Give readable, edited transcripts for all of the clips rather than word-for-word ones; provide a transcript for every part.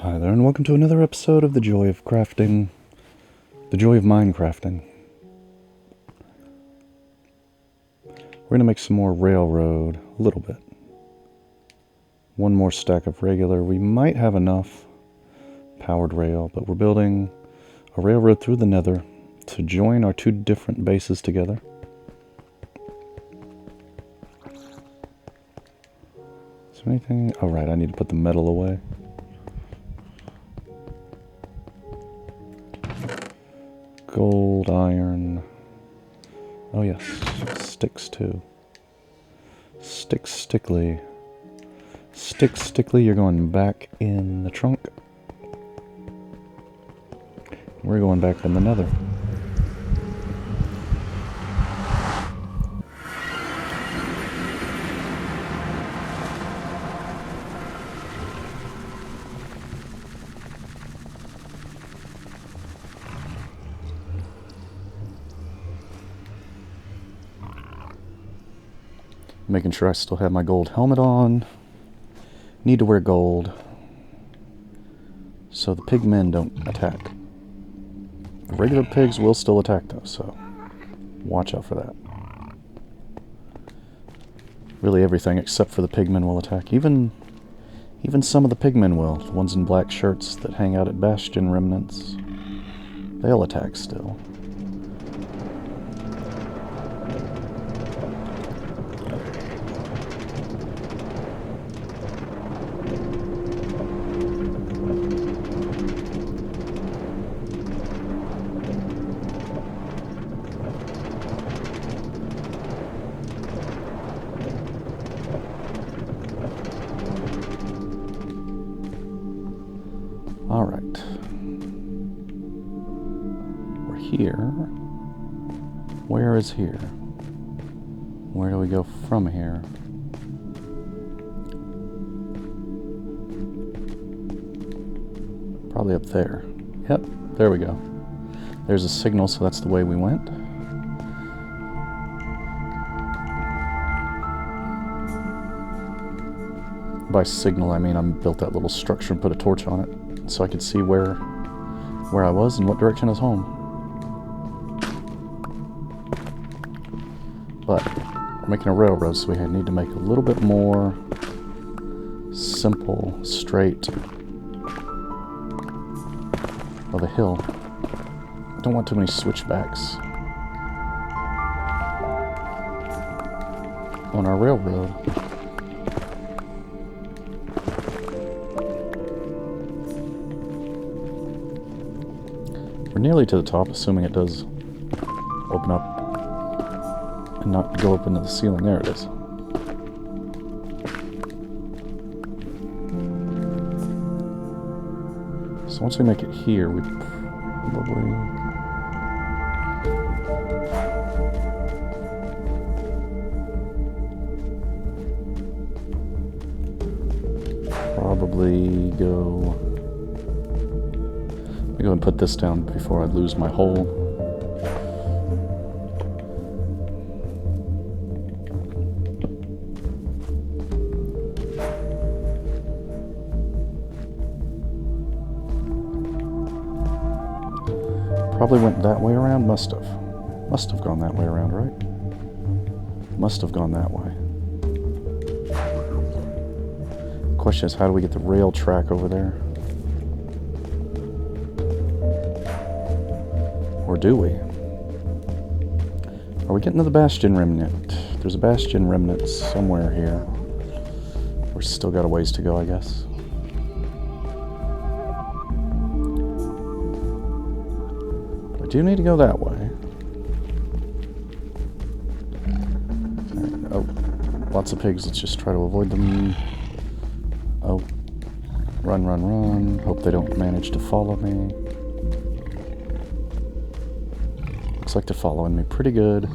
Hi there, and welcome to another episode of The Joy of Crafting. The Joy of Minecrafting. We're going to make some more railroad, a little bit. One more stack of regular. We might have enough powered rail, but we're building a railroad through the nether to join our two different bases together. Is there anything? Oh, right, I need to put the metal away. Gold, iron. Oh yes, sticks too. Sticks, stickly. Sticks, stickly, you're going back in the trunk. We're going back in the nether. Making sure I still have my gold helmet on. Need to wear gold so the pigmen don't attack. The regular pigs will still attack though, so watch out for that. Really everything except for the pigmen will attack. Even some of the pigmen will. The ones in black shirts that hang out at bastion remnants. They'll attack still. Alright. We're here. Where is here? Where do we go from here? Probably up there. Yep, there we go. There's a signal, so that's the way we went. By signal, I mean I built that little structure and put a torch on it, so I could see where I was and what direction is home. But we're making a railroad, so we need to make a little bit more simple, straight of a hill. I don't want too many switchbacks on our railroad. We're nearly to the top, assuming it does open up and not go up into the ceiling. There it is. So once we make it here, we probably go... Let me go and put this down before I lose my hole. Probably went that way around. Must have. Must have gone that way around, right? Must have gone that way. Question is, how do we get the rail track over there? Or do we? Are we getting to the bastion remnant? There's a bastion remnant somewhere here. We're still got a ways to go, I guess. I do need to go that way. Oh, lots of pigs. Let's just try to avoid them. Oh, run, run, run. Hope they don't manage to follow me. Looks like they're following me pretty good.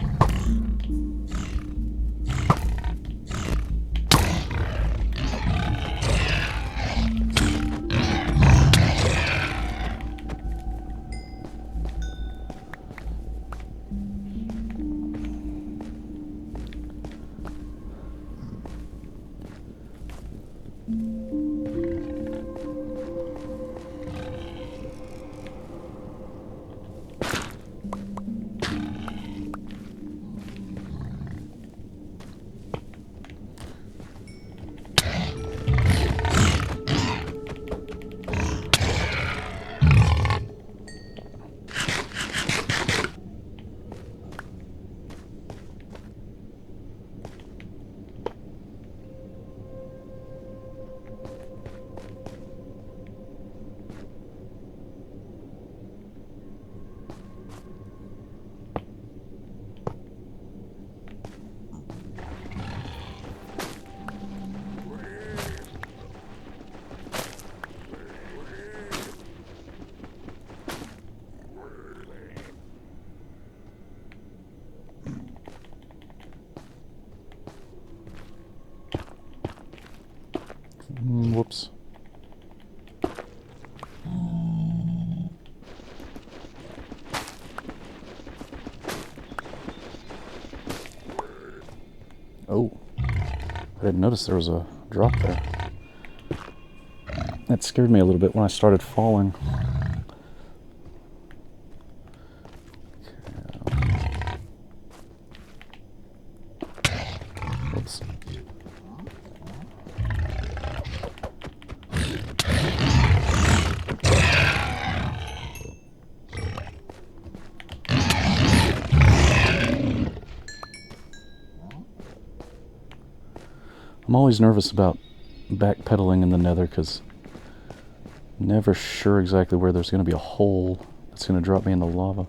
Whoops. Oh, I didn't notice there was a drop there. That scared me a little bit when I started falling. Whoops. I'm always nervous about backpedaling in the nether because I'm never sure exactly where there's going to be a hole that's going to drop me in the lava.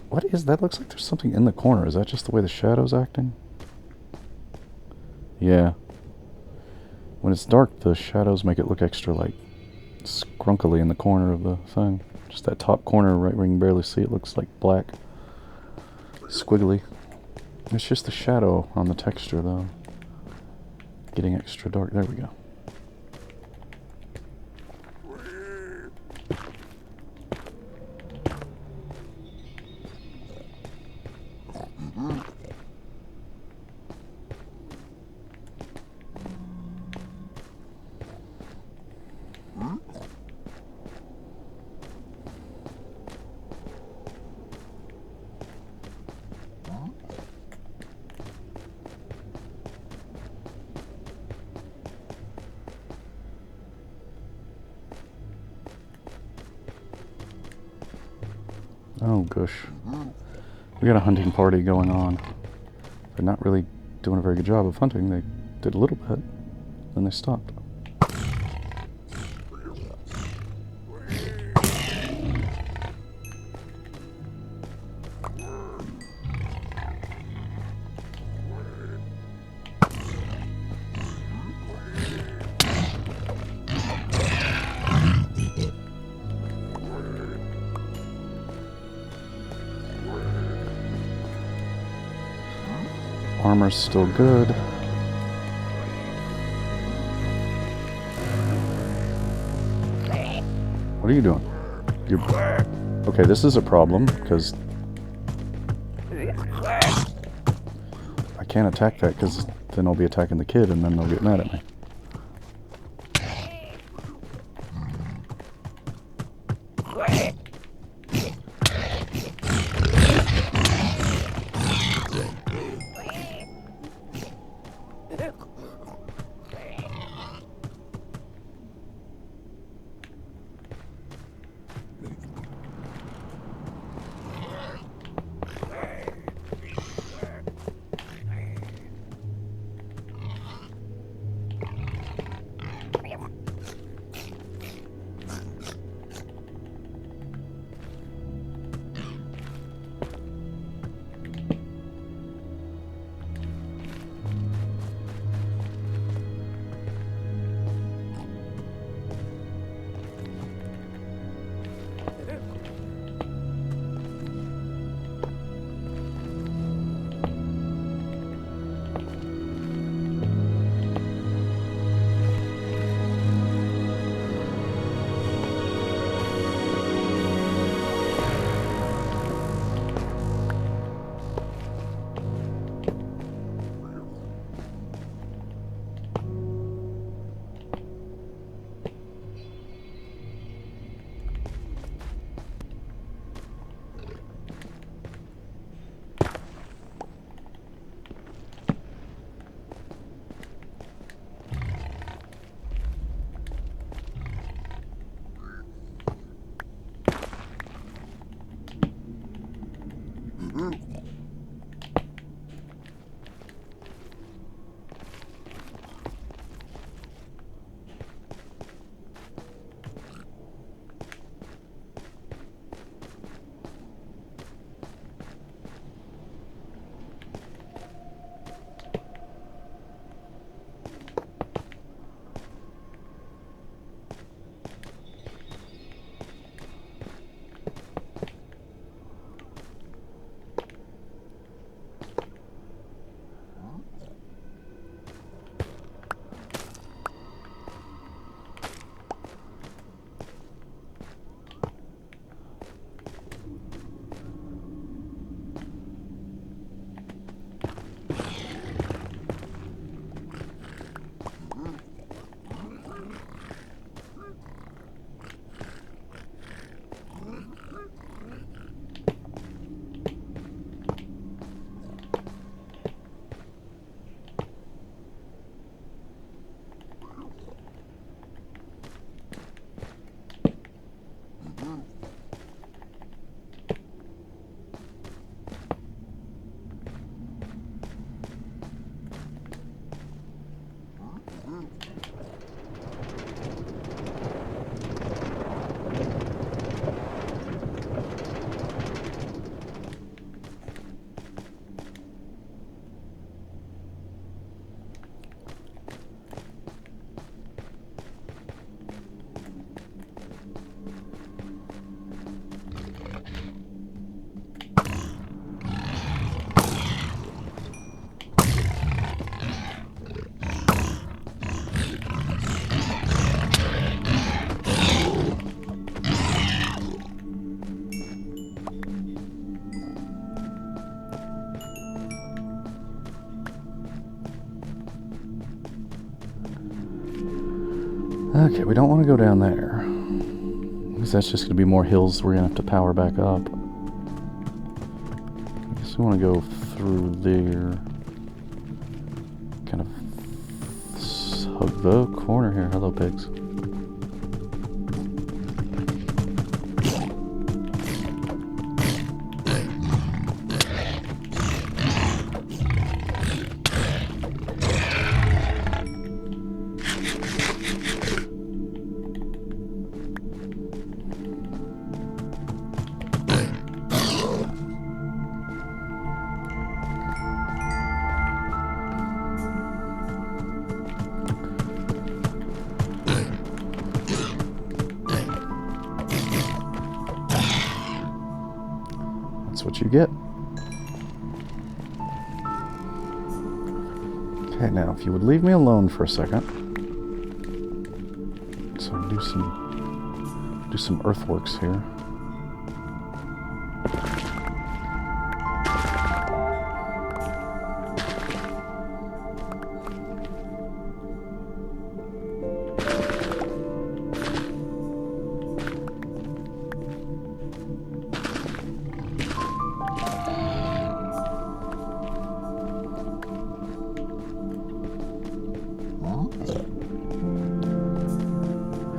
What is that? Looks like there's something in the corner. Is that just the way the shadow's acting? Yeah. When it's dark, the shadows make it look extra, like, scrunkily in the corner of the thing. Just that top corner right where you can barely see it looks like black. Squiggly. It's just the shadow on the texture, though. Getting extra dark. There we go. Oh, gosh. We got a hunting party going on. They're not really doing a very good job of hunting. They did a little bit, then they stopped. Armor's still good. What are you doing? You're... Okay, this is a problem, because I can't attack that, because then I'll be attacking the kid, and then they'll get mad at me. Okay, we don't want to go down there, because that's just going to be more hills we're going to have to power back up. I guess we want to go through there. Kind of hug the corner here. Hello, pigs. That's what you get. Okay, now if you would leave me alone for a second, so do some earthworks here.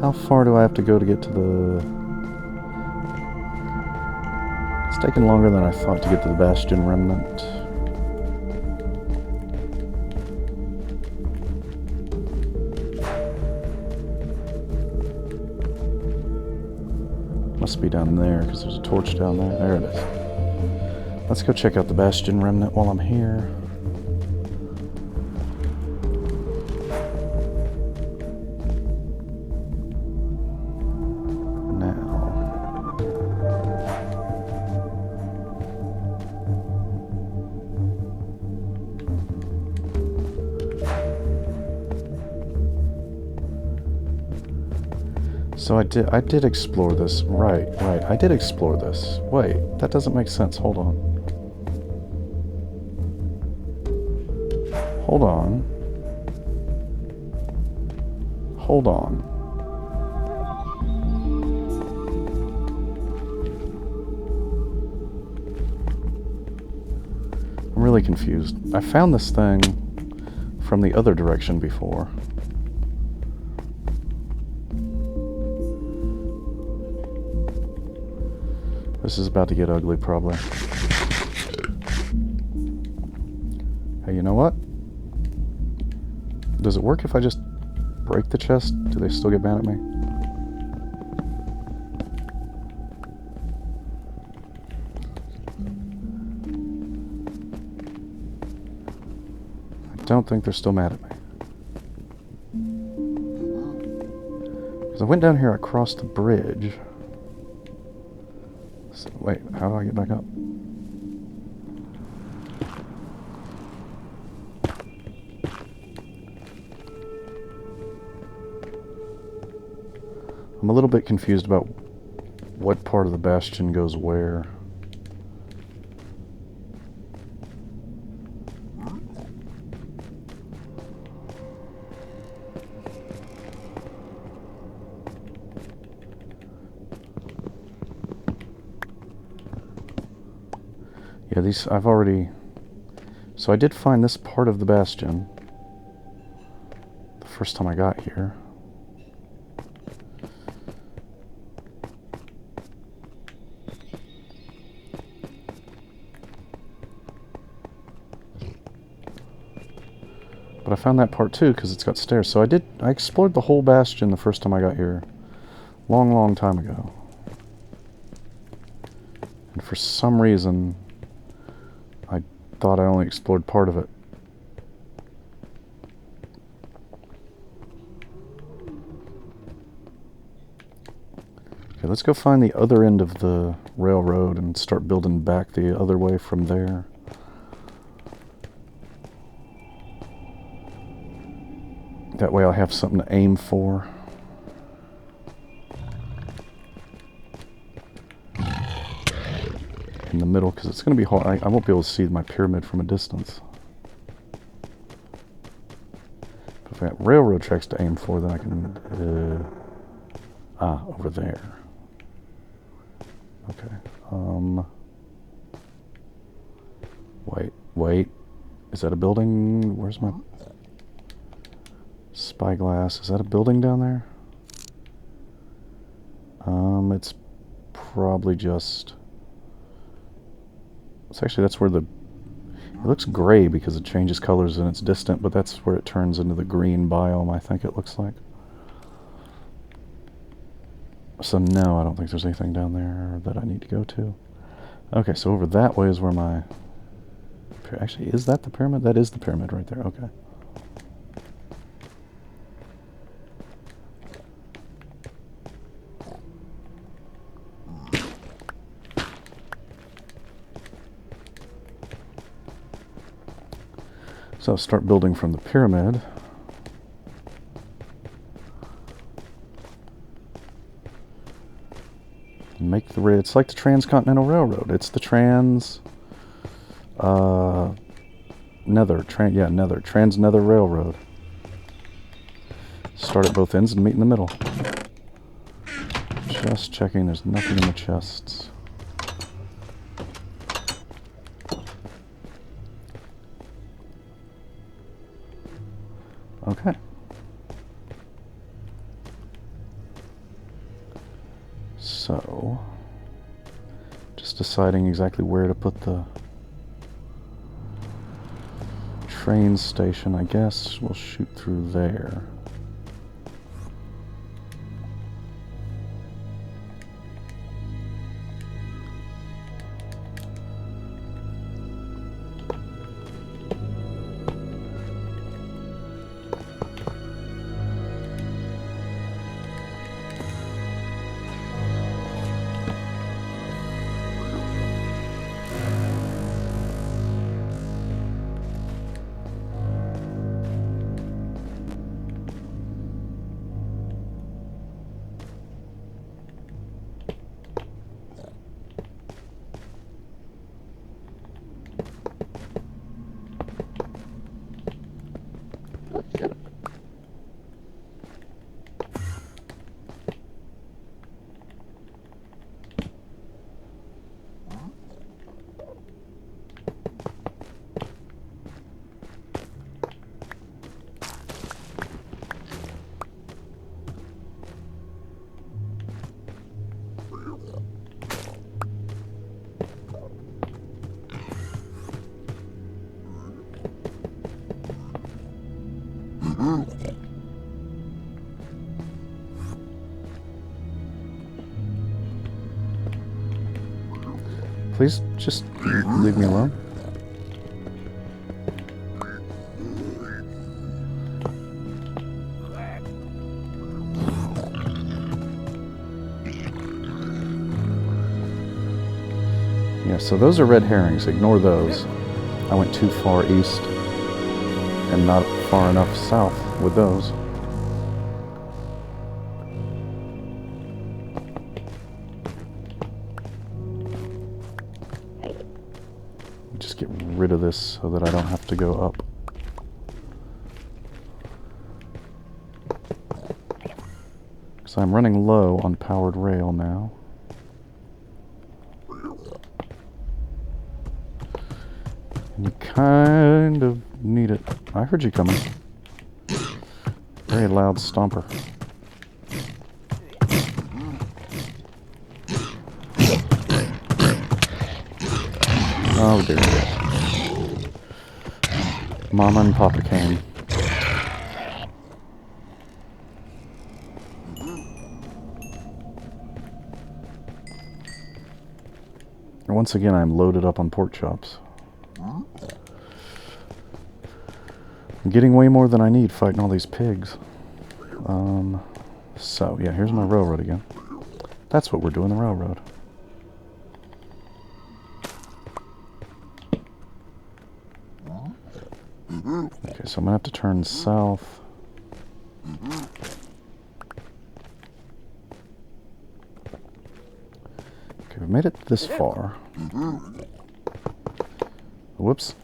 How far do I have to go to get to the... It's taking longer than I thought to get to the Bastion Remnant. Must be down there, because there's a torch down there. There it is. Let's go check out the Bastion Remnant while I'm here. So I did explore this. Right. I did explore this. Wait, that doesn't make sense. Hold on. Hold on. Hold on. I'm really confused. I found this thing from the other direction before. This is about to get ugly, probably. Hey, you know what? Does it work if I just break the chest? Do they still get mad at me? I don't think they're still mad at me. Because I went down here across the bridge. So, wait, how do I get back up? I'm a little bit confused about what part of the bastion goes where. Yeah, these, I've already... So I did find this part of the bastion the first time I got here. But I found that part too, because it's got stairs. So I explored the whole bastion the first time I got here. Long time ago. And for some reason... I thought I only explored part of it. Okay, let's go find the other end of the railroad and start building back the other way from there. That way I'll have something to aim for. In the middle, because it's going to be hard. I won't be able to see my pyramid from a distance. But if if I got railroad tracks to aim for, then I can... over there. Okay. Wait. Is that a building? Where's my... spyglass? Is that a building down there? It's probably just... It's actually, that's where the... It looks gray because it changes colors and it's distant, but that's where it turns into the green biome, I think it looks like. So no, I don't think there's anything down there that I need to go to. Okay, so over that way is where my... Actually, is that the pyramid? That is the pyramid right there, okay. So start building from the pyramid. Make the rail. It's like the Transcontinental Railroad. It's the Nether. Trans-Nether Railroad. Start at both ends and meet in the middle. Just checking there's nothing in the chests. Okay. So, just deciding exactly where to put the train station. I guess we'll shoot through there. Please just leave me alone. Yeah, so those are red herrings. Ignore those. I went too far east and not far enough south with those. Just get rid of this so that I don't have to go up. Because I'm running low on powered rail now. And you kind of need it. I heard you coming. Very loud stomper. Oh dear. Mama and Papa came. And once again, I'm loaded up on pork chops. I'm getting way more than I need fighting all these pigs. So, yeah, here's my railroad again. That's what we're doing, the railroad. Okay, so I'm gonna have to turn south. Okay, we've made it this far. Whoops.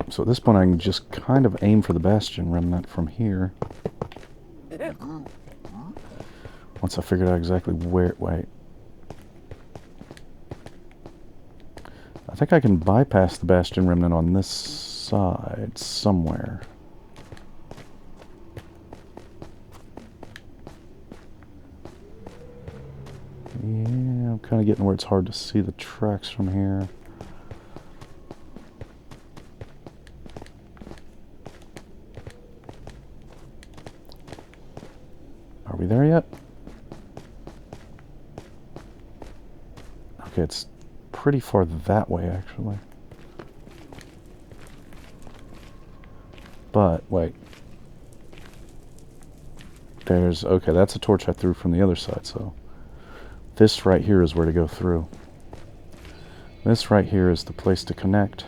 So at this point I can just kind of aim for the bastion remnant from here. Once I figured out exactly where... Wait. I think I can bypass the bastion remnant on this side somewhere. Yeah, I'm kind of getting where it's hard to see the tracks from here. Are we there yet? Okay, it's pretty far that way, actually. But, wait. There's... Okay, that's a torch I threw from the other side, so... This right here is where to go through. This right here is the place to connect.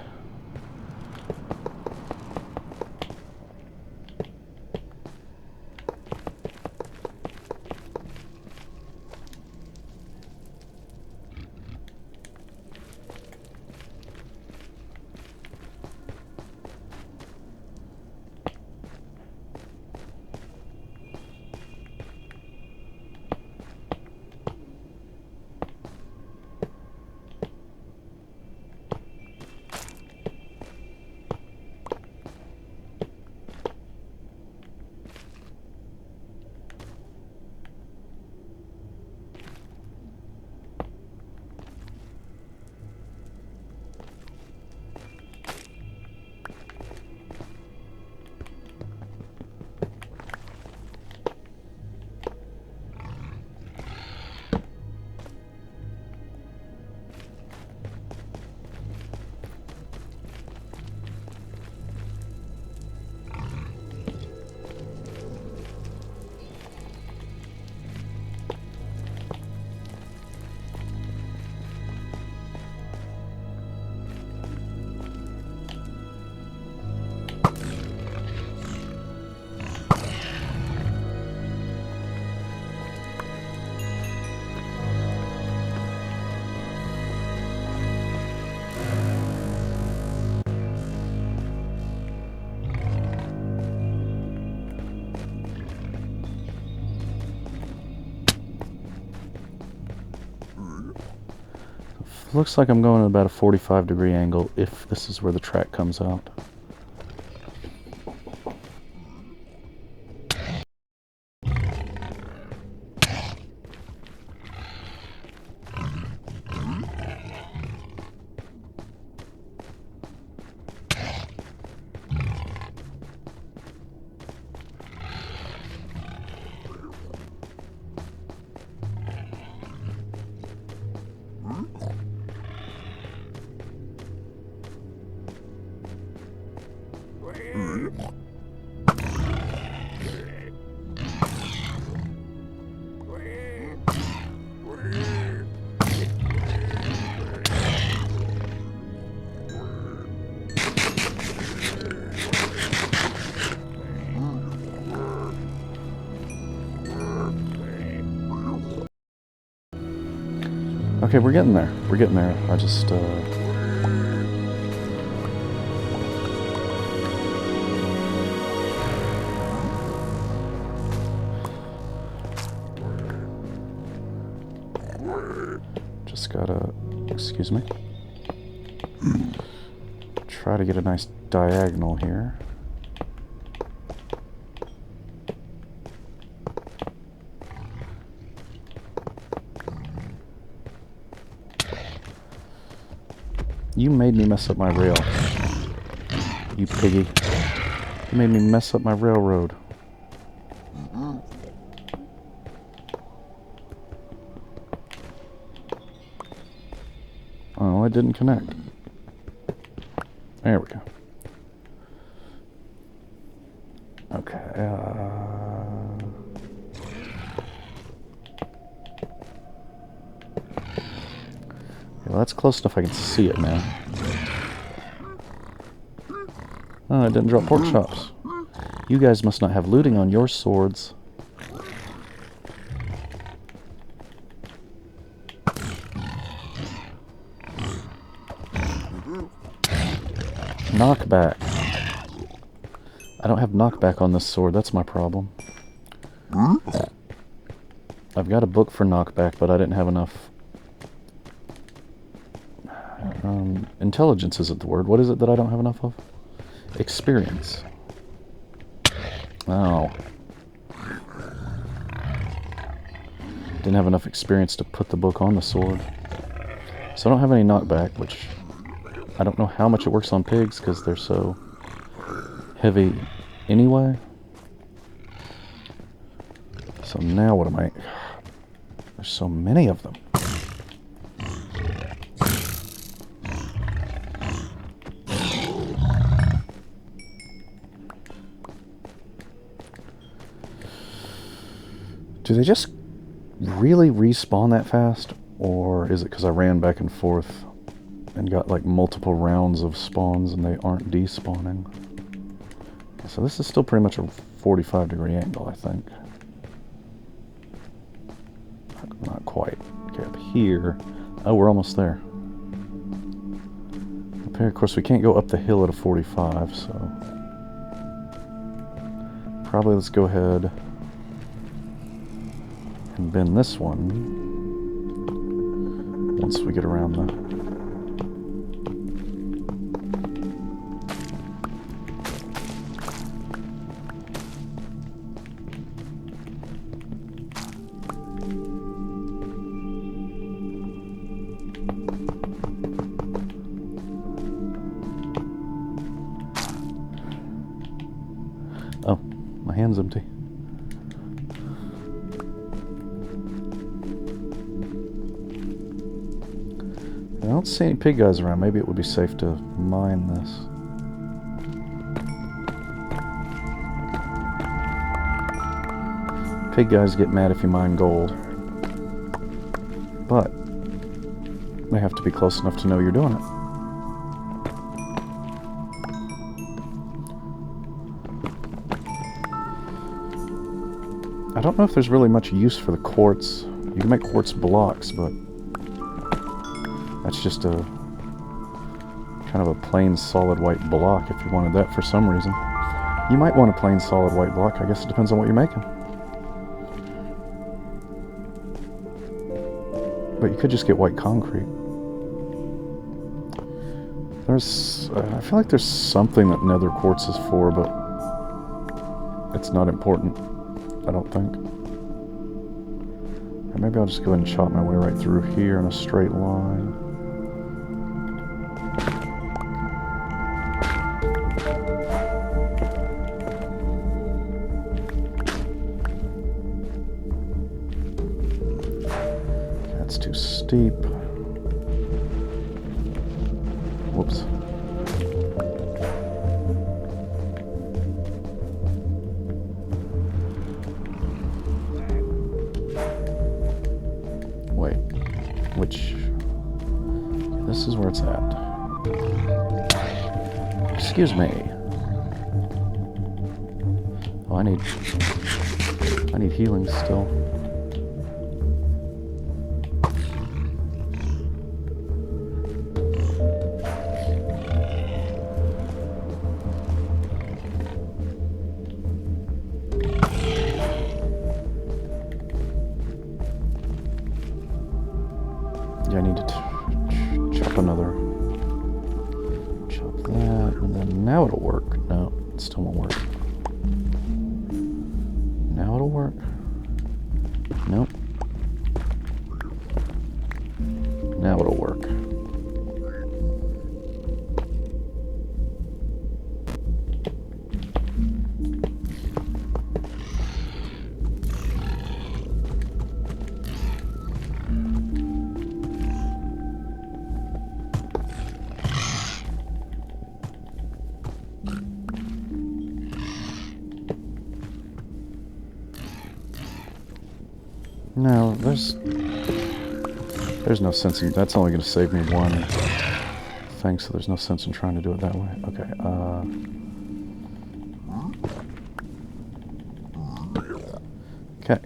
Looks like I'm going at about a 45-degree angle if this is where the track comes out. Okay, we're getting there. We're getting there. I just, just gotta, excuse me, try to get a nice diagonal here. You made me mess up my rail. You piggy. You made me mess up my railroad. Oh, it didn't connect. There we go. Okay. Well, that's close enough I can see it now. Oh, it didn't drop pork chops. You guys must not have looting on your swords. Knockback. I don't have knockback on this sword. That's my problem. I've got a book for knockback, but I didn't have enough. Intelligence isn't the word. What is it that I don't have enough of? Experience. Oh. Didn't have enough experience to put the book on the sword. So I don't have any knockback, which I don't know how much it works on pigs because they're so heavy anyway. So now what am I... There's so many of them. Do they just really respawn that fast? Or is it because I ran back and forth and got like multiple rounds of spawns and they aren't despawning? So this is still pretty much a 45-degree angle, I think. Not quite. Okay, up here. Oh, we're almost there. Up here, of course, we can't go up the hill at a 45, so... Probably let's go ahead and bend this one once we get around the... Oh, my hand's empty. I don't see any pig guys around. Maybe it would be safe to mine this. Pig guys get mad if you mine gold. But they have to be close enough to know you're doing it. I don't know if there's really much use for the quartz. You can make quartz blocks, but that's just a kind of a plain solid white block if you wanted that for some reason. You might want a plain solid white block. I guess it depends on what you're making. But you could just get white concrete. There's... I feel like there's something that nether quartz is for, but it's not important, I don't think. Or maybe I'll just go ahead and chop my way right through here in a straight line. That's too steep. Whoops. Wait, which... This is where it's at. Excuse me. Oh, I need healing still. Yeah, I need to chop another. Chop that, and then now it'll work. No, it still won't work. Now it'll work. Nope. Now it'll work. No, there's no sense in... That's only going to save me one thing, so there's no sense in trying to do it that way. Okay, okay.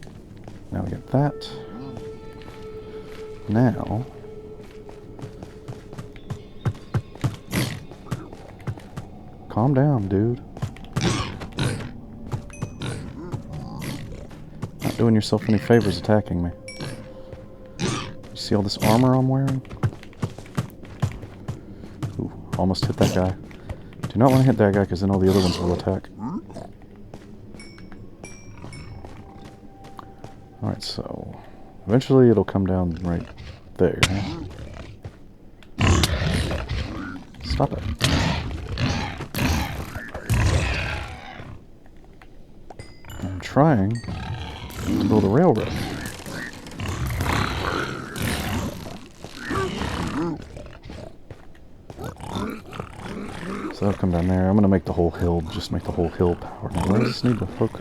Now we get that. Now... Calm down, dude. Not doing yourself any favors attacking me. You see all this armor I'm wearing? Ooh, almost hit that guy. Do not want to hit that guy because then all the other ones will attack. Alright, so eventually it'll come down right there. Stop it. I'm trying to build a railroad. So that'll come down there. I'm going to make the whole hill, just make the whole hill powered. Now, where does this need to hook?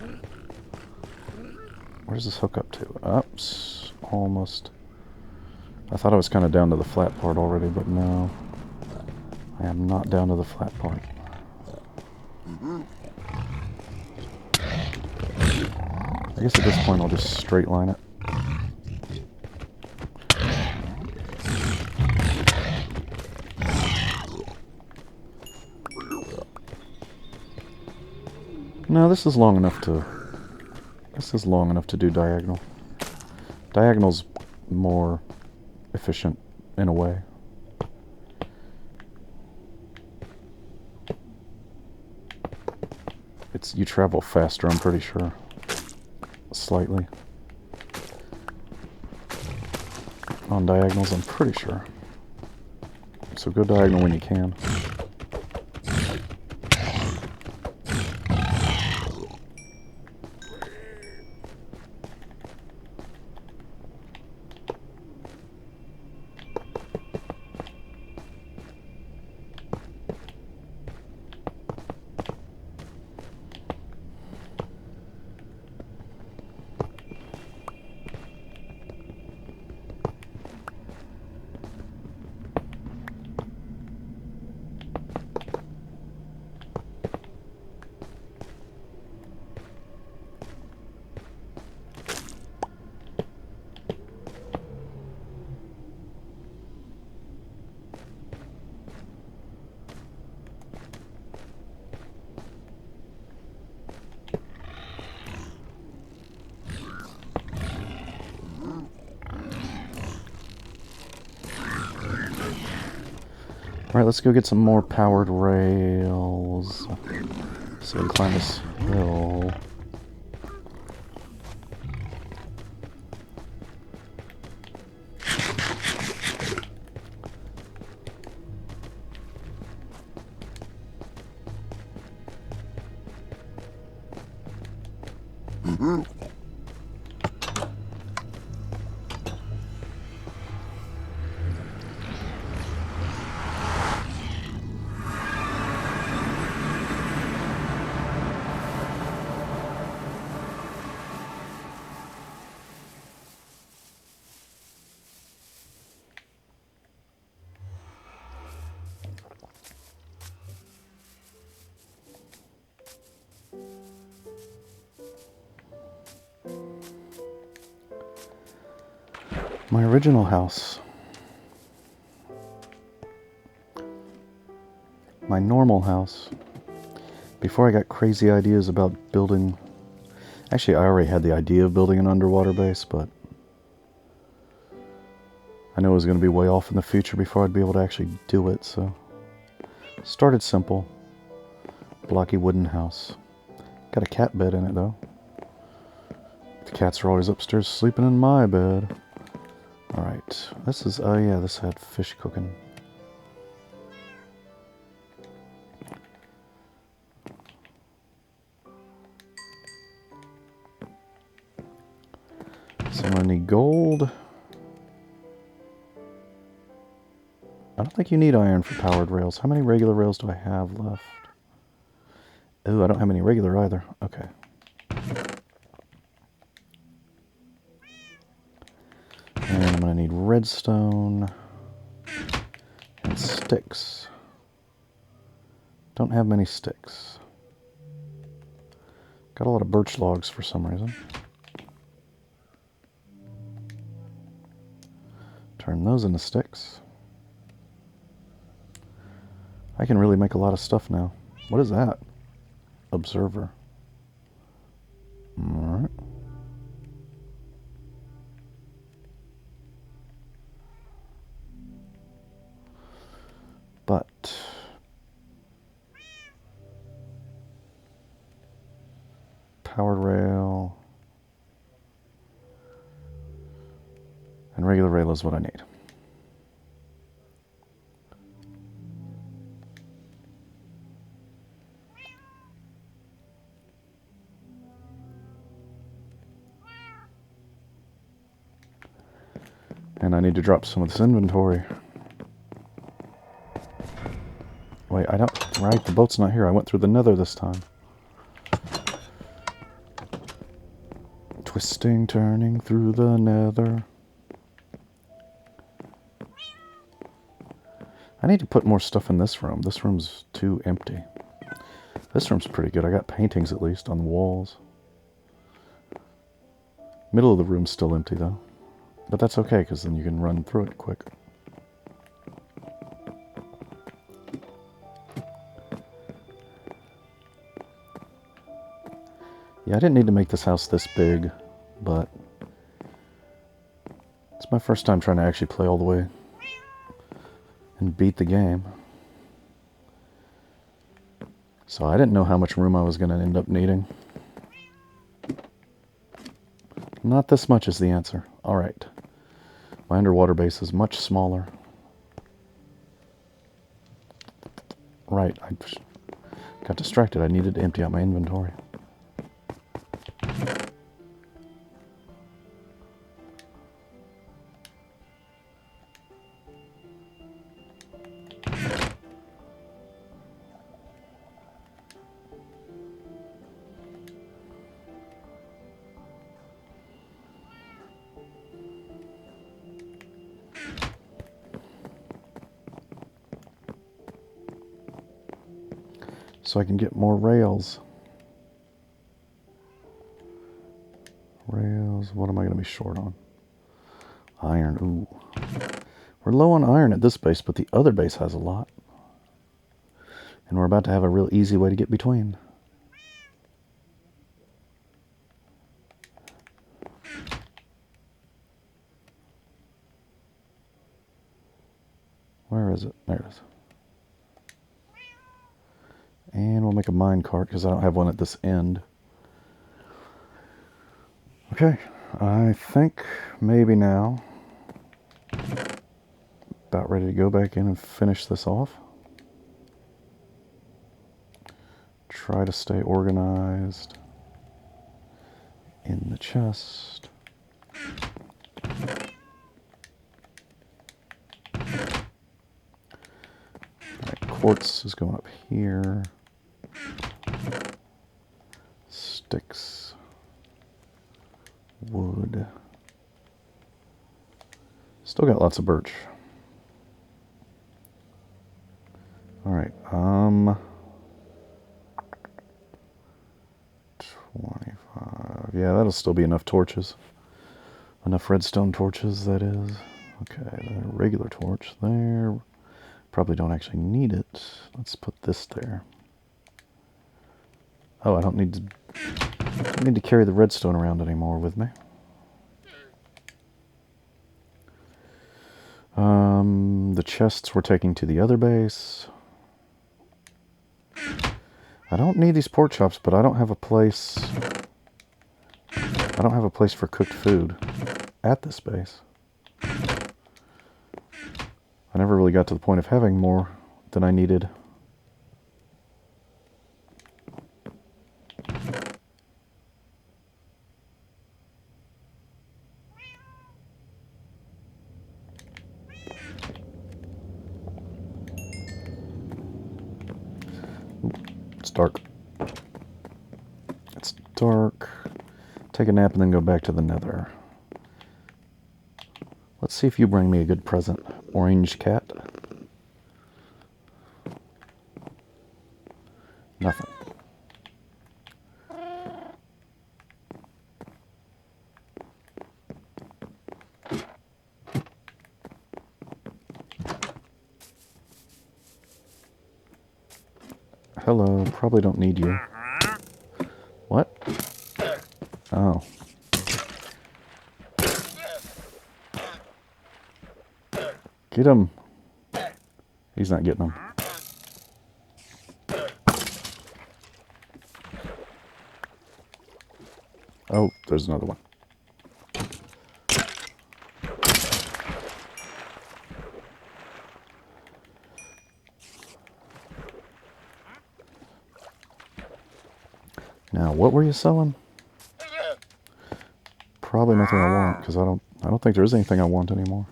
Where does this hook up to? Ups, almost. I thought I was kind of down to the flat part already, but no. I am not down to the flat part. I guess at this point I'll just straight line it. No, this is long enough to... This is long enough to do diagonal. Diagonal's more efficient in a way. You travel faster, I'm pretty sure. Slightly. On diagonals, I'm pretty sure. So go diagonal when you can. Alright, let's go get some more powered rails. So we can climb this hill. My original house. My normal house. Before I got crazy ideas about building... Actually, I already had the idea of building an underwater base, but... I knew it was going to be way off in the future before I'd be able to actually do it, so... Started simple. Blocky wooden house. Got a cat bed in it, though. The cats are always upstairs sleeping in my bed. Alright, this is... Oh yeah, this had fish cooking. So I'm going to need gold. I don't think you need iron for powered rails. How many regular rails do I have left? Ooh, I don't have any regular either. Okay. And I'm going to need redstone and sticks. Don't have many sticks. Got a lot of birch logs for some reason. Turn those into sticks. I can really make a lot of stuff now. What is that? Observer. Alright. But powered rail and regular rail is what I need. And I need to drop some of this inventory. Wait, I don't... Right, the boat's not here. I went through the nether this time. Twisting, turning through the nether. I need to put more stuff in this room. This room's too empty. This room's pretty good. I got paintings at least on the walls. Middle of the room's still empty though. But that's okay, because then you can run through it quick. Yeah, I didn't need to make this house this big, but it's my first time trying to actually play all the way and beat the game. So I didn't know how much room I was going to end up needing. Not this much is the answer. Alright. My underwater base is much smaller. Right, I got distracted. I needed to empty out my inventory. So I can get more rails. Rails, what am I going to be short on? Iron, ooh. We're low on iron at this base, but the other base has a lot. And we're about to have a real easy way to get between. Where is it? There it is. And we'll make a mine cart because I don't have one at this end. Okay, I think maybe now about ready to go back in and finish this off. Try to stay organized in the chest. Right, quartz is going up here. Sticks. Wood. Still got lots of birch. Alright, 25. Yeah, that'll still be enough torches. Enough redstone torches, that is. Okay, the regular torch there. Probably don't actually need it. Let's put this there. Oh, I don't need to carry the redstone around anymore with me. The chests we're taking to the other base. I don't need these pork chops, but I don't have a place. I don't have a place for cooked food at this base. I never really got to the point of having more than I needed. It's dark. It's dark. Take a nap and then go back to the nether. Let's see if you bring me a good present. Orange cat. Nothing. Hello, probably don't need you. What? Oh. Get him. He's not getting him. Oh, there's another one. Now, what were you selling? Probably nothing I want, because I don't think there is anything I want anymore.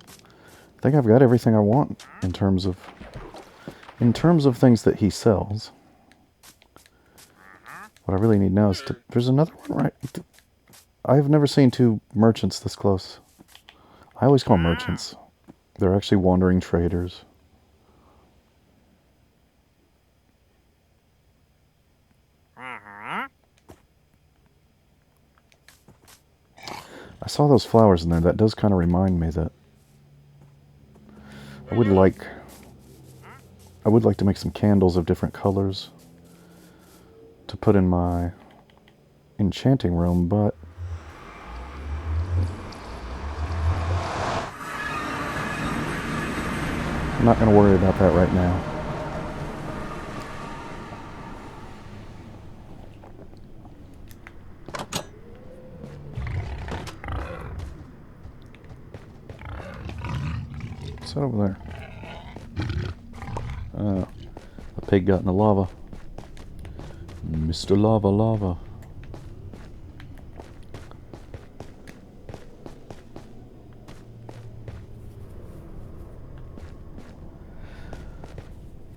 I think I've got everything I want in terms of things that he sells. What I really need now is there's another one right. I've never seen two merchants this close. I always call them merchants. They're actually wandering traders. I saw those flowers in there. That does kind of remind me that I would like to make some candles of different colors to put in my enchanting room, but I'm not going to worry about that right now. What's that over there? A pig got in the lava. Mr. Lava Lava.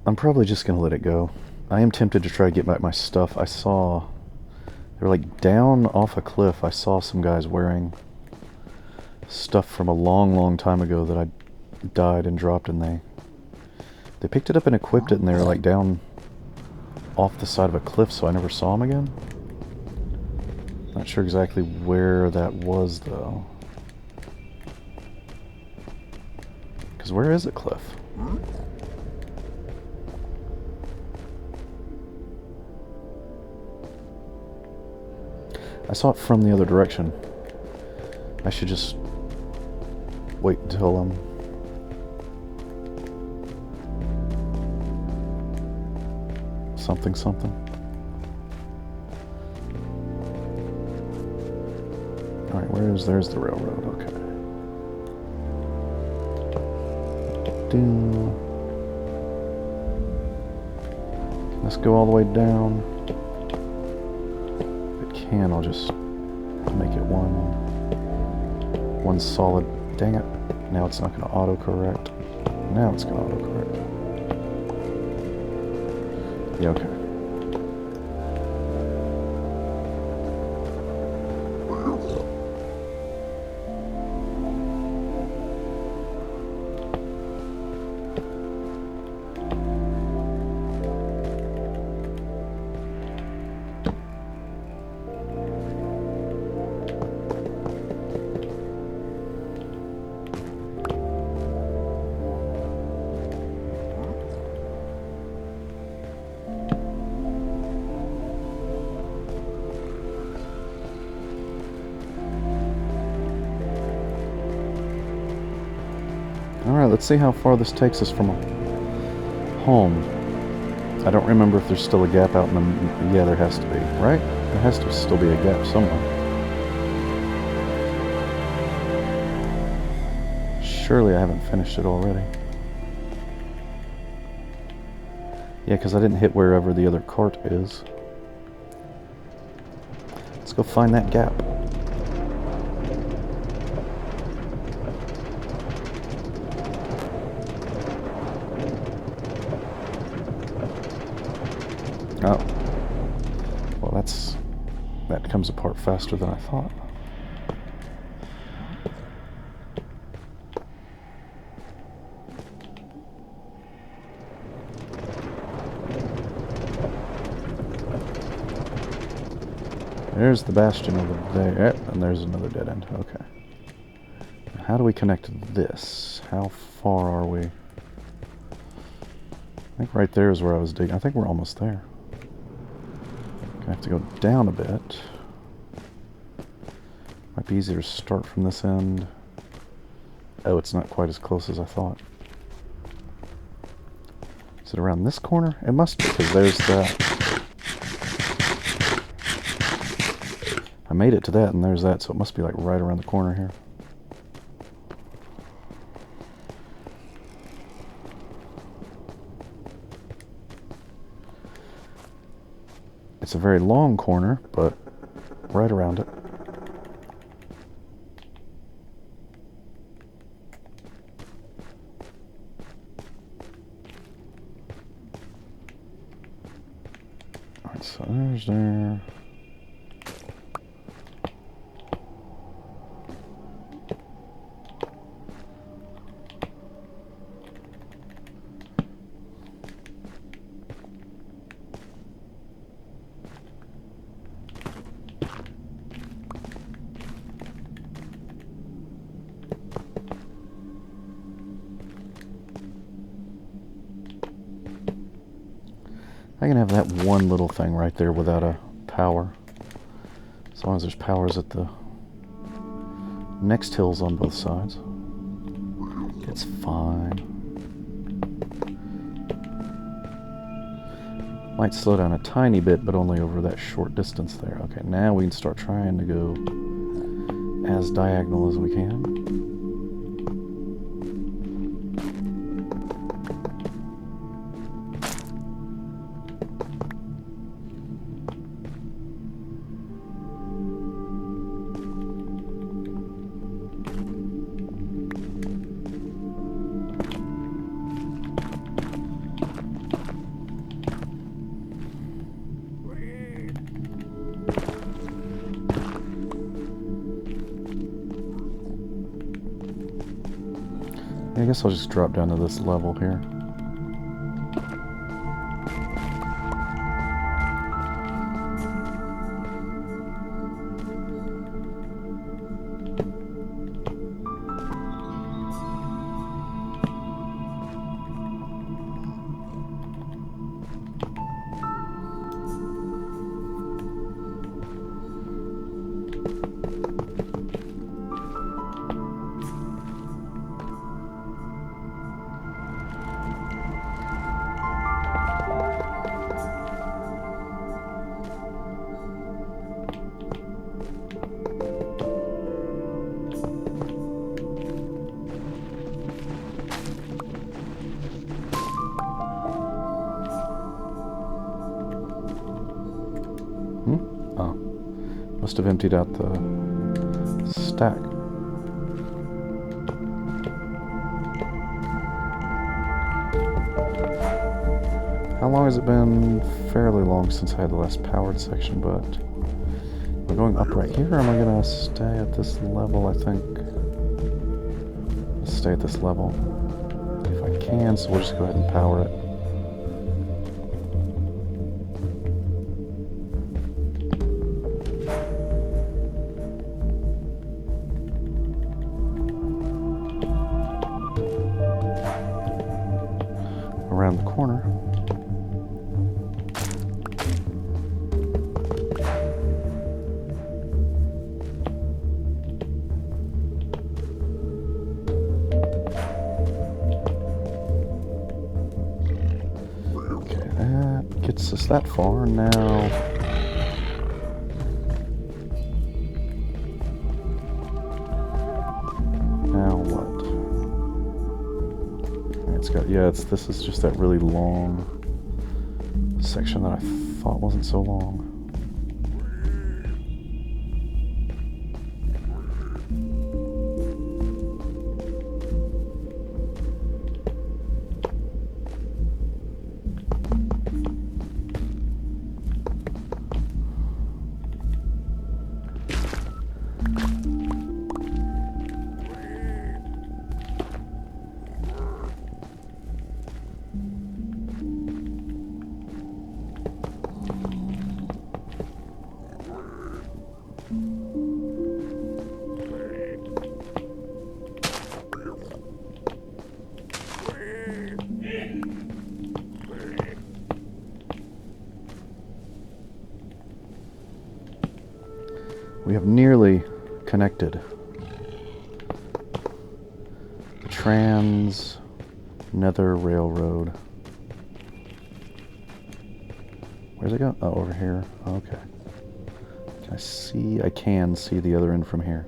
I'm probably just going to let it go. I am tempted to try to get back my stuff. I saw... They were like down off a cliff. I saw some guys wearing stuff from a long, long time ago that I died and dropped, and they picked it up and equipped it, and they were like down off the side of a cliff, so I never saw them again. Not sure exactly where that was, though. Because where is a cliff? I saw it from the other direction. I should just wait until something. Alright, there's the railroad, okay. Let's go all the way down. I'll just make it one solid. Dang it. Now it's not going to autocorrect. Now it's going to autocorrect. Yeah, okay. Alright, let's see how far this takes us from home. I don't remember if there's still a gap out in the... Yeah, there has to be, right? There has to still be a gap somewhere. Surely I haven't finished it already. Yeah, because I didn't hit wherever the other cart is. Let's go find that gap. Oh. Well, that comes apart faster than I thought. There's the bastion over there, and there's another dead end. Okay. How do we connect this? How far are we? I think right there is where I was digging. I think we're almost there. Gonna have to go down a bit. Might be easier to start from this end. Oh, it's not quite as close as I thought. Is it around this corner? It must be, because there's that. I made it to that, and there's that, so it must be like right around the corner here. It's a very long corner, but right around it. Alright, so there's there. I can have that one little thing right there without a power. As long as there's powers at the next hills on both sides. It's fine. Might slow down a tiny bit, but only over that short distance there. Okay, now we can start trying to go as diagonal as we can. I guess I'll just drop down to this level here. Oh, must have emptied out the stack. How long has it been? Fairly long since I had the last powered section, but we're going up right here. Am I gonna stay at this level? I think I'll stay at this level if I can, so we'll just go ahead and power it. Around the corner. Okay, that gets us that far. Now what? It's got, yeah, this is just that really long section that I thought wasn't so long. We have nearly connected the Trans Nether Railroad. Where's it go? Oh, over here. Okay. Can I see? I can see the other end from here.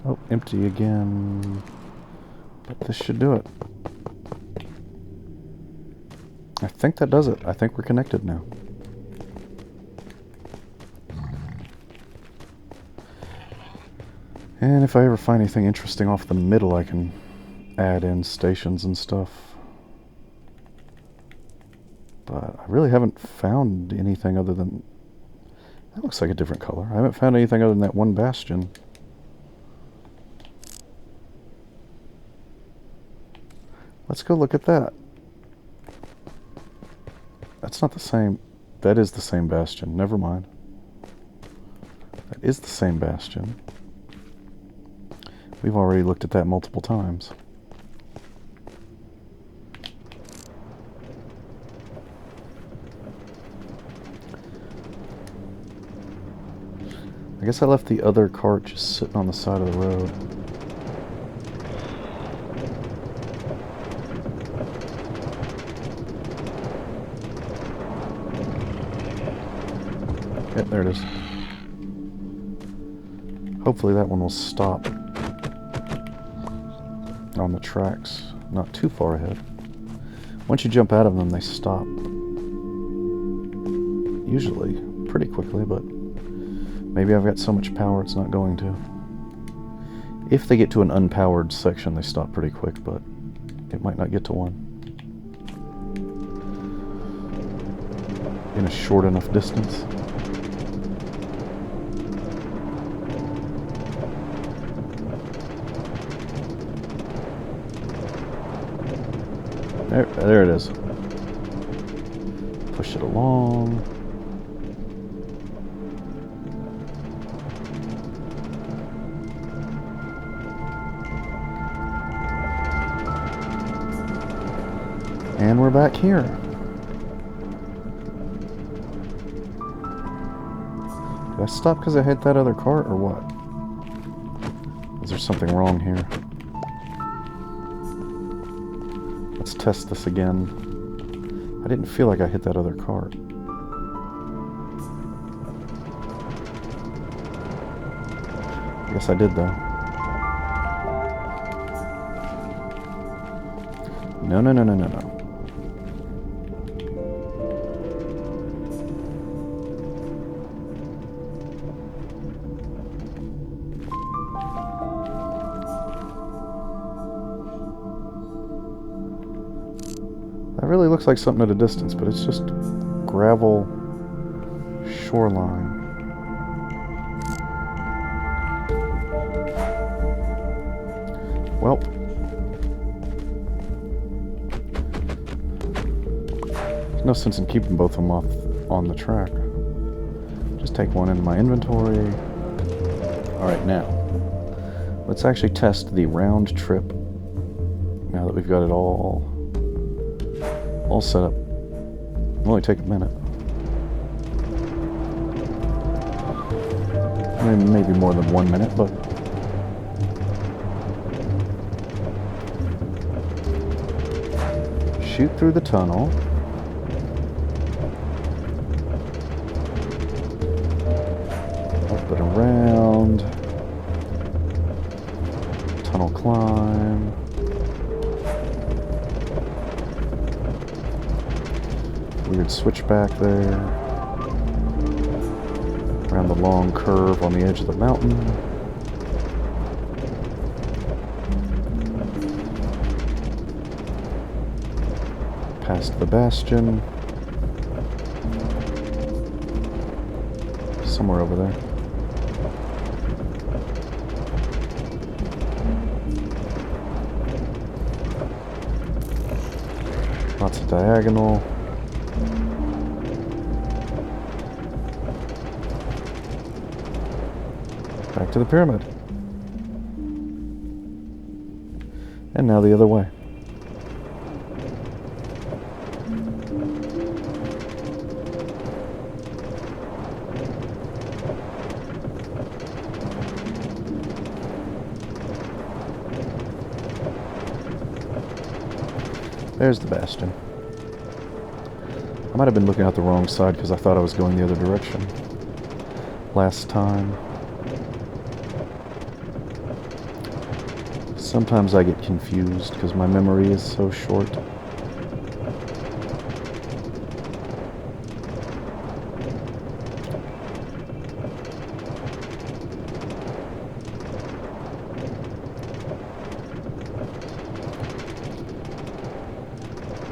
Oh, empty again. But this should do it. I think that does it. I think we're connected now. And if I ever find anything interesting off the middle, I can add in stations and stuff. But I really haven't found anything other than... That looks like a different color. I haven't found anything other than that one bastion. Let's go look at that. That's not the same. That is the same bastion. Never mind. That is the same bastion. We've already looked at that multiple times. I guess I left the other cart just sitting on the side of the road. Yep, there it is. Hopefully that one will stop on the tracks, not too far ahead. Once you jump out of them, they stop. Usually pretty quickly, but maybe I've got so much power it's not going to. If they get to an unpowered section, they stop pretty quick, but it might not get to one in a short enough distance. There it is. Push it along. And we're back here. Did I stop because I hit that other cart or what? Is there something wrong here? Let's test this again. I didn't feel like I hit that other cart. I guess I did though. No, no, no, no, no, no. That really looks like something at a distance, but it's just gravel shoreline. Well, there's no sense in keeping both of them off on the track. Just take one in my inventory. Alright, now let's actually test the round trip now that we've got it all set up. It'll only take a minute. Maybe more than 1 minute, but shoot through the tunnel. Up and around. Tunnel climb. Weird switchback there. Around the long curve on the edge of the mountain. Past the bastion. Somewhere over there. Lots of diagonal. Back to the pyramid. And now the other way. There's the bastion. I might have been looking out the wrong side because I thought I was going the other direction last time. Sometimes I get confused because my memory is so short.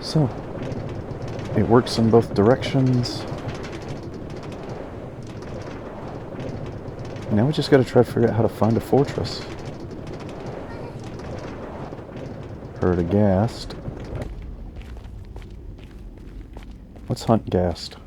So, it works in both directions. Now we just gotta try to figure out how to find a fortress. Heard a ghast. Let's hunt ghast.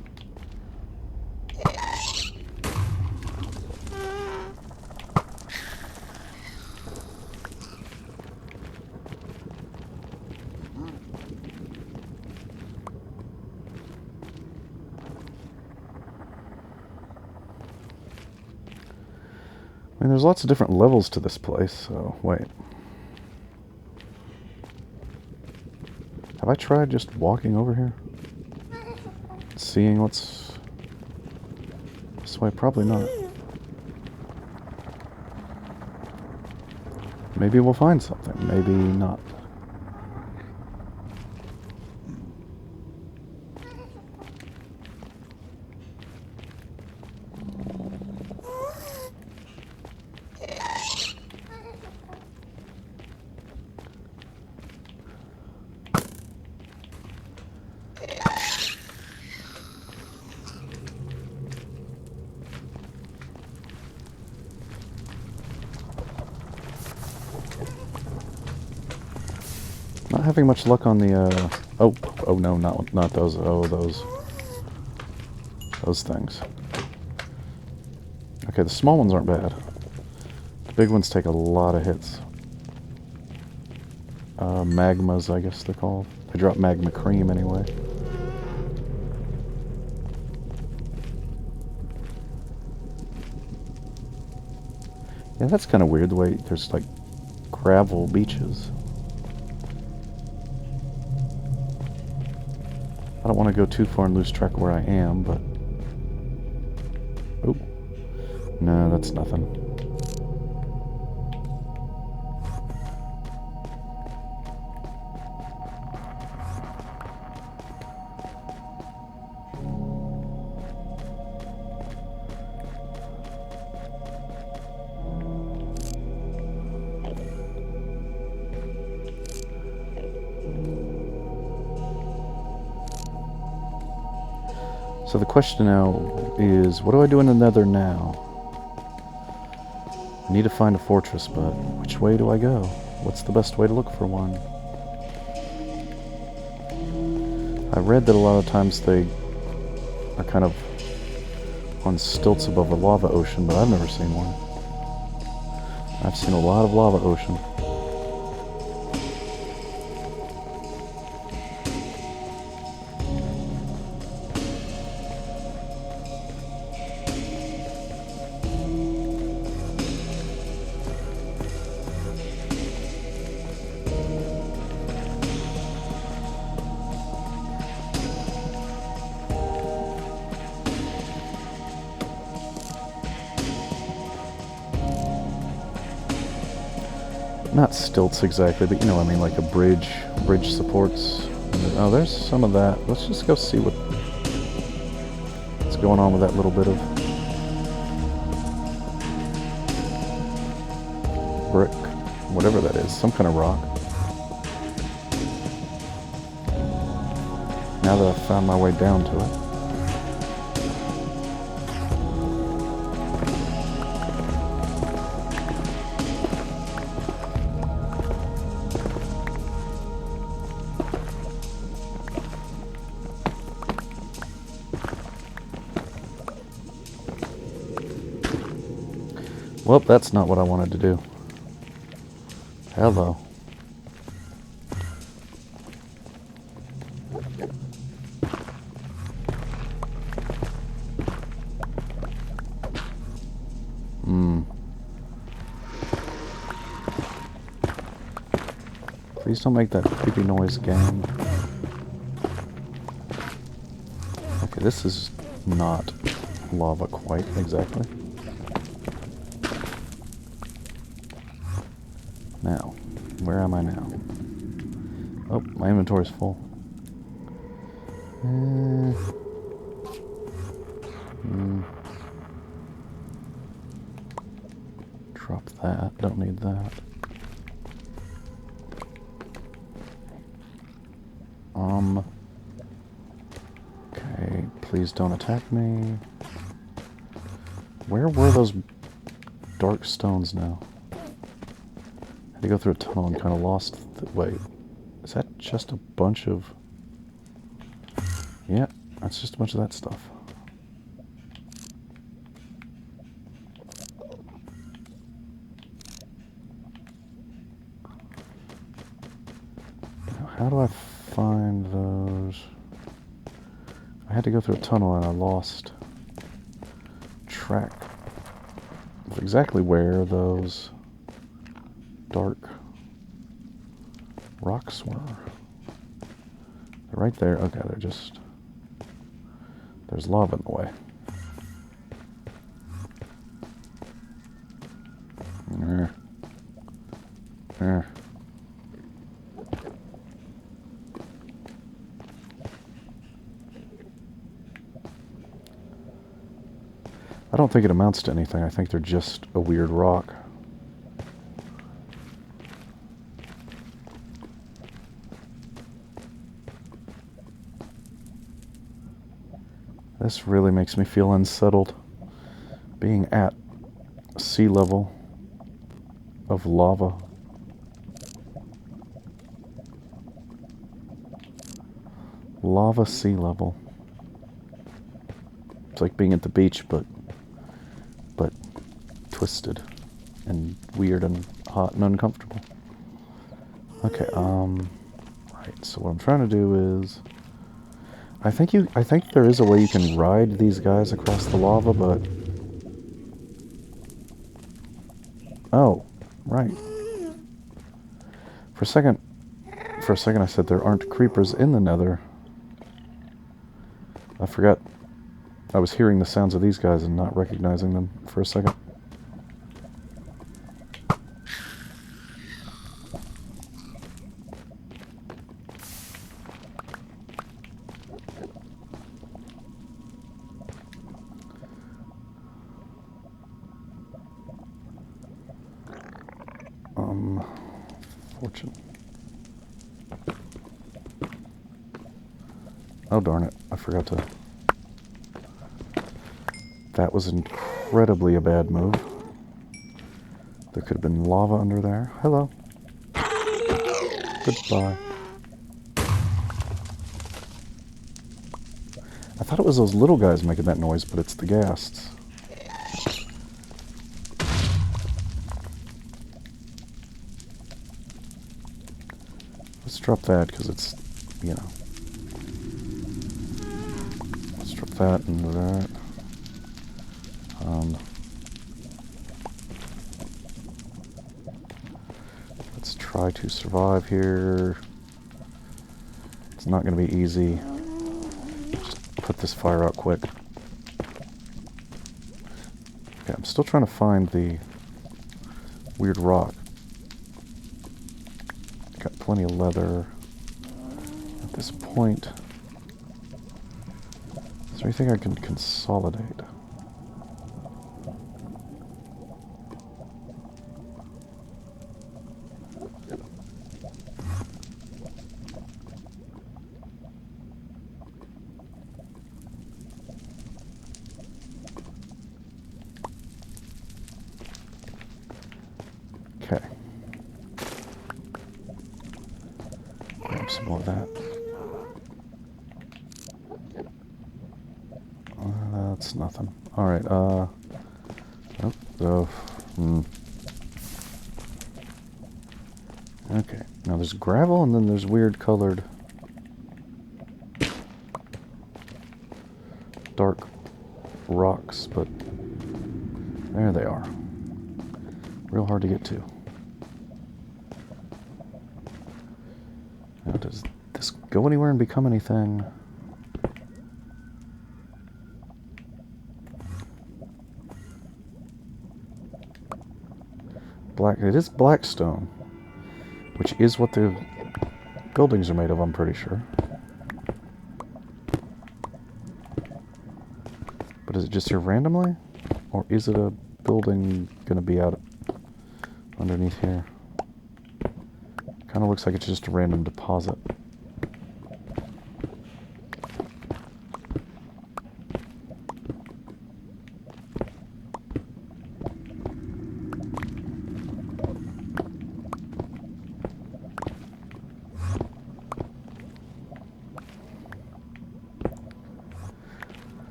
I mean, there's lots of different levels to this place, so wait. Have I tried just walking over here? Seeing what's this way? Probably not. Maybe we'll find something, maybe not. Not having much luck on the, oh no, not those, those things. Okay, the small ones aren't bad. The big ones take a lot of hits. Magmas, I guess they're called. They drop magma cream anyway. Yeah, that's kind of weird, the way there's like gravel beaches. I don't want to go too far and lose track of where I am, but... Oh. No, that's nothing. So the question now is, what do I do in the nether now? I need to find a fortress, but which way do I go? What's the best way to look for one? I read that a lot of times they are kind of on stilts above a lava ocean, but I've never seen one. I've seen a lot of lava ocean. Not stilts exactly, but you know what I mean, like a bridge supports. Oh, there's some of that. Let's just go see what's going on with that little bit of brick, whatever that is, some kind of rock. Now that I've found my way down to it. Well, that's not what I wanted to do. Hello. Please don't make that creepy noise, gang. Okay, this is not lava quite exactly. Now, where am I now? Oh, my inventory's full. Drop that. Don't need that. Okay, please don't attack me. Where were those dark stones now? I had to go through a tunnel and kind of lost wait, is that just a bunch of... Yeah, that's just a bunch of that stuff. Now, how do I find those? I had to go through a tunnel and I lost track of exactly where those dark rocks were. They're right there. Okay, they're just... There's lava in the way. I don't think it amounts to anything. I think they're just a weird rock. This really makes me feel unsettled. Being at sea level of lava. Lava sea level. It's like being at the beach, but twisted and weird and hot and uncomfortable. Okay, right, so what I'm trying to do is... I think there is a way you can ride these guys across the lava, but... Oh, right. For a second I said there aren't creepers in the nether. I forgot. I was hearing the sounds of these guys and not recognizing them for a second. Fortune. Oh darn it, I forgot to... That was incredibly a bad move. There could have been lava under there. Hello. Goodbye. I thought it was those little guys making that noise, but it's the ghasts. Let's drop that, because it's, you know... Let's drop that and that. Let's try to survive here. It's not going to be easy. Just put this fire out quick. Okay, I'm still trying to find the weird rock. Got plenty of leather. At this point, is there anything I can consolidate? Okay. Grab some more of that. That's nothing. Alright, oh, so Okay, now there's gravel and then there's weird colored dark rocks, but there they are. Real hard to get to. Now, does this go anywhere and become anything? Black. It is black stone, which is what the buildings are made of, I'm pretty sure. But is it just here randomly? Or is it a building going to be out underneath here? Kind of looks like it's just a random deposit.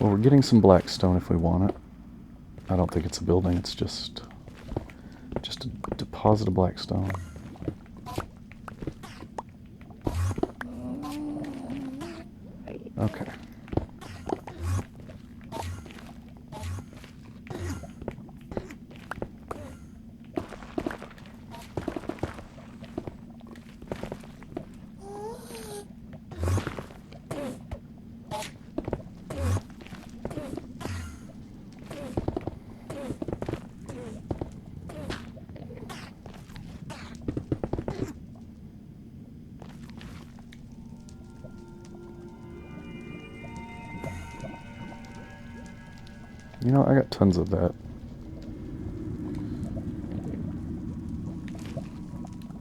Well, we're getting some black stone if we want it. I don't think it's a building, it's just a deposit of black stone. Okay. You know, I got tons of that.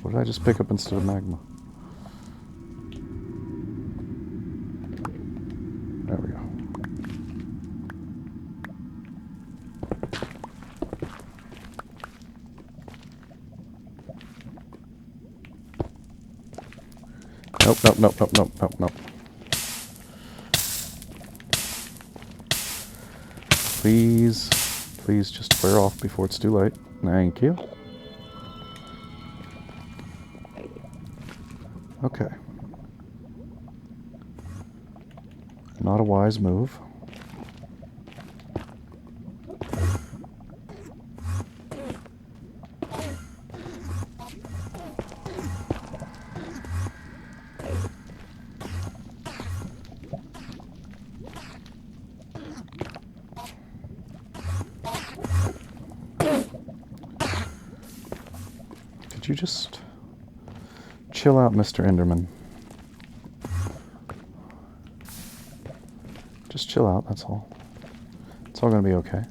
What did I just pick up instead of magma? There we go. Nope, nope, nope, nope, nope, nope, nope. Please, please just wear off before it's too late. Thank you. Okay. Not a wise move. Could you just chill out, Mr. Enderman? Just chill out, that's all. It's all gonna be okay.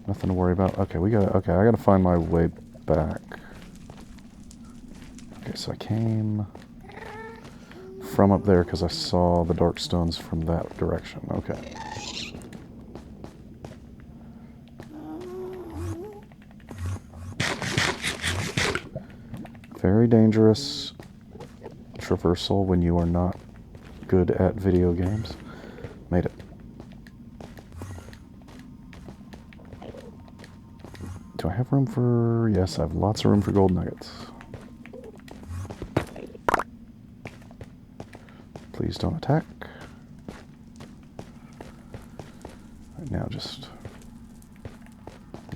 Nothing to worry about. Okay, okay, I gotta find my way back. Okay, so I came from up there because I saw the dark stones from that direction. Okay. Very dangerous traversal when you are not good at video games. Made it. Do I have room for... Yes, I have lots of room for gold nuggets. Please don't attack. Right now just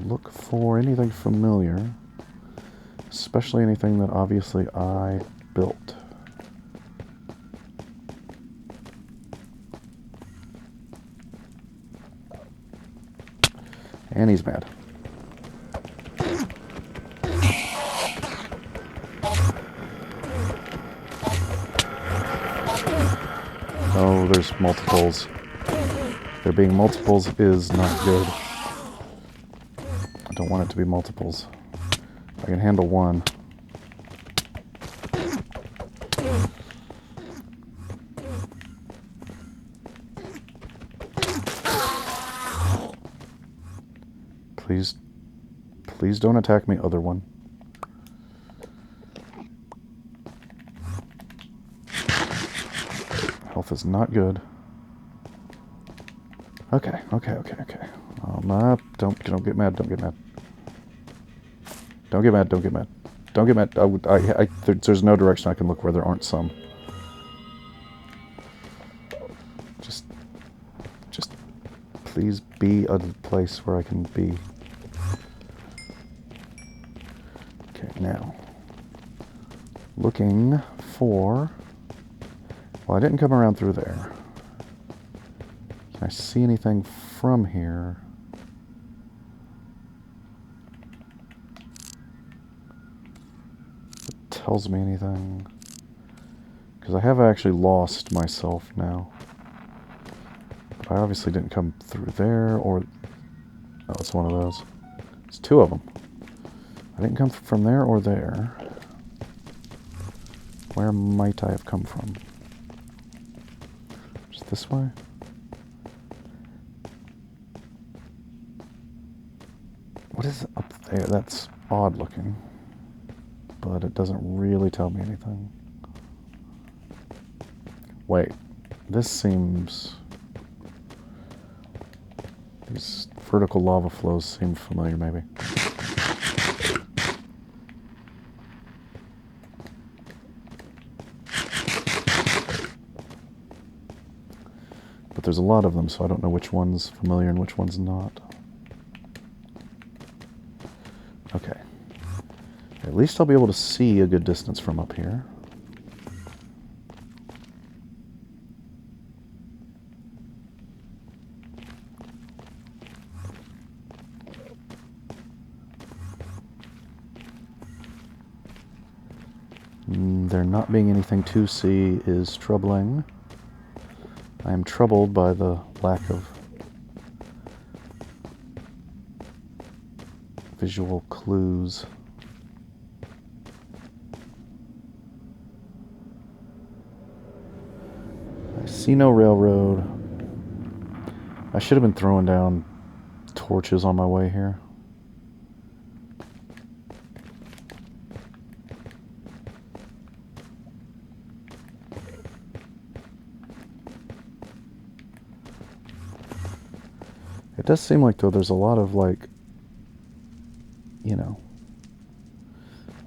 look for anything familiar. Especially anything that obviously I built. And he's mad. Oh, there's multiples. There being multiples is not good. I don't want it to be multiples. I can handle one. Please, please don't attack me, other one. Health is not good. Okay. Don't get mad. Don't get mad. Don't get mad. Don't get mad. Don't get mad. There's no direction I can look where there aren't some. Just please be a place where I can be. Okay, now. Looking for... Well, I didn't come around through there. Can I see anything from here? That tells me anything? Because I have actually lost myself now. But I obviously didn't come through there, or... Oh, it's one of those. It's two of them. I didn't come from there or there. Where might I have come from? Just this way? What is up there? That's odd looking. But it doesn't really tell me anything. Wait. This seems... These vertical lava flows seem familiar, maybe. But there's a lot of them, so I don't know which one's familiar and which one's not. Okay. At least I'll be able to see a good distance from up here. There not being anything to see is troubling. I am troubled by the lack of visual clues. I see no railroad. I should have been throwing down torches on my way here. It does seem like, though, there's a lot of, like, you know,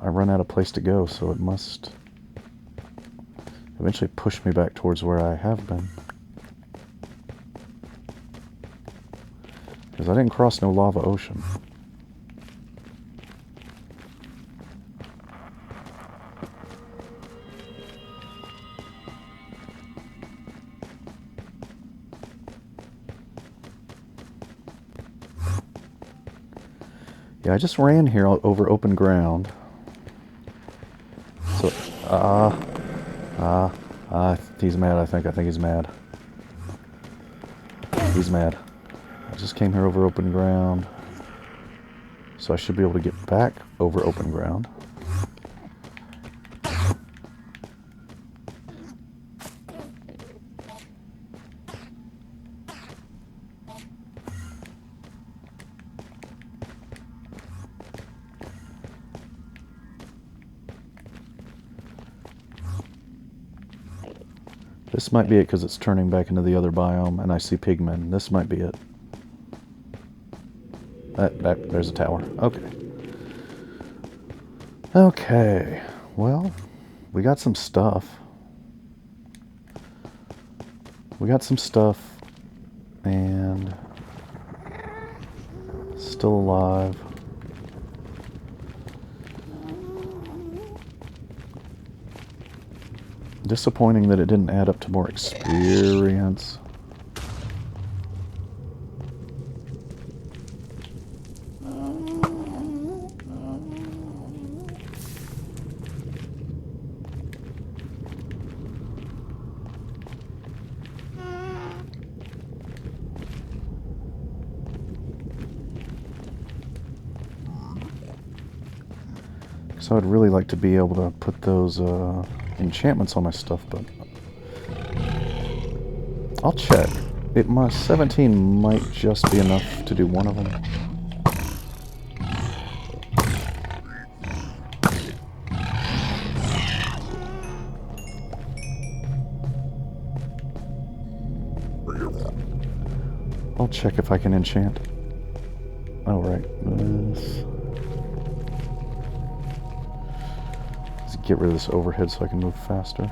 I run out of place to go, so it must eventually push me back towards where I have been. Because I didn't cross no lava ocean. Yeah, I just ran here over open ground. So, he's mad, I think. I think he's mad. He's mad. I just came here over open ground. So I should be able to get back over open ground. This might be it because it's turning back into the other biome and I see pigmen. This might be it. There's a tower. Okay. Okay. Well, we got some stuff. And still alive. Disappointing that it didn't add up to more experience. So I'd really like to be able to put those enchantments on my stuff, but I'll check. My 17 might just be enough to do one of them. I'll check if I can enchant. Oh, right. Let's get rid of this overhead so I can move faster.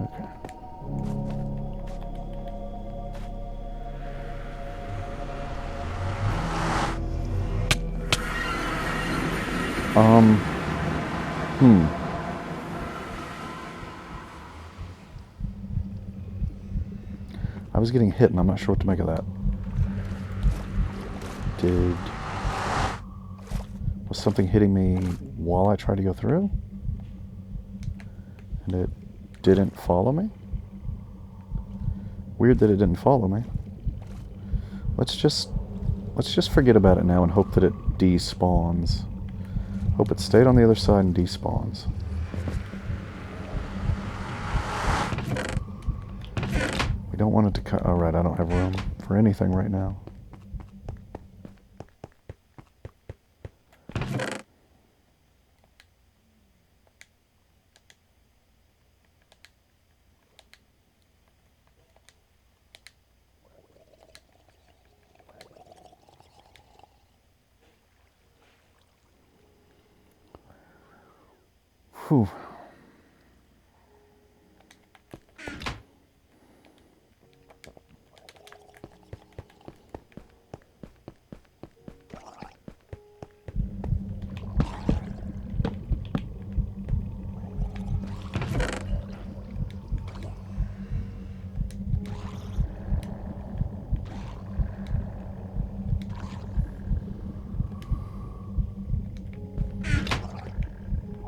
Okay. I was getting hit and I'm not sure what to make of that. Was something hitting me while I tried to go through? And it didn't follow me? Weird that it didn't follow me. Let's just forget about it now and hope that it despawns. Hope it stayed on the other side and despawns. We don't want it to cut. Oh, right, I don't have room for anything right now. Whew.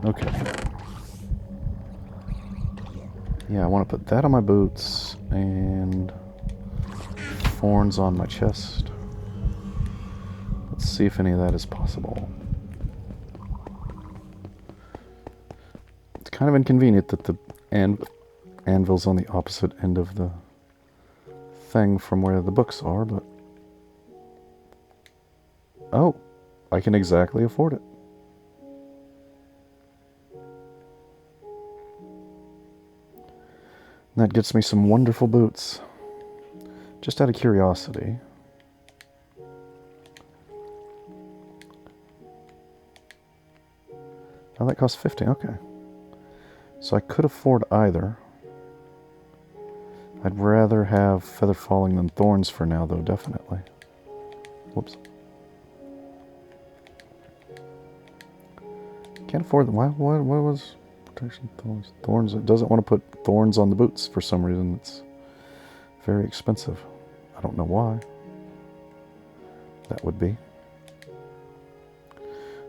Okay. Yeah, I want to put that on my boots and thorns on my chest. Let's see if any of that is possible. It's kind of inconvenient that the anvil's on the opposite end of the thing from where the books are, but... Oh, I can exactly afford it. That gets me some wonderful boots. Just out of curiosity. Oh, that costs 50, okay. So I could afford either. I'd rather have feather falling than thorns for now, though, definitely. Whoops. Can't afford them. What was protection thorns? Thorns. It doesn't want to put thorns on the boots for some reason. It's very expensive. I don't know why. That would be.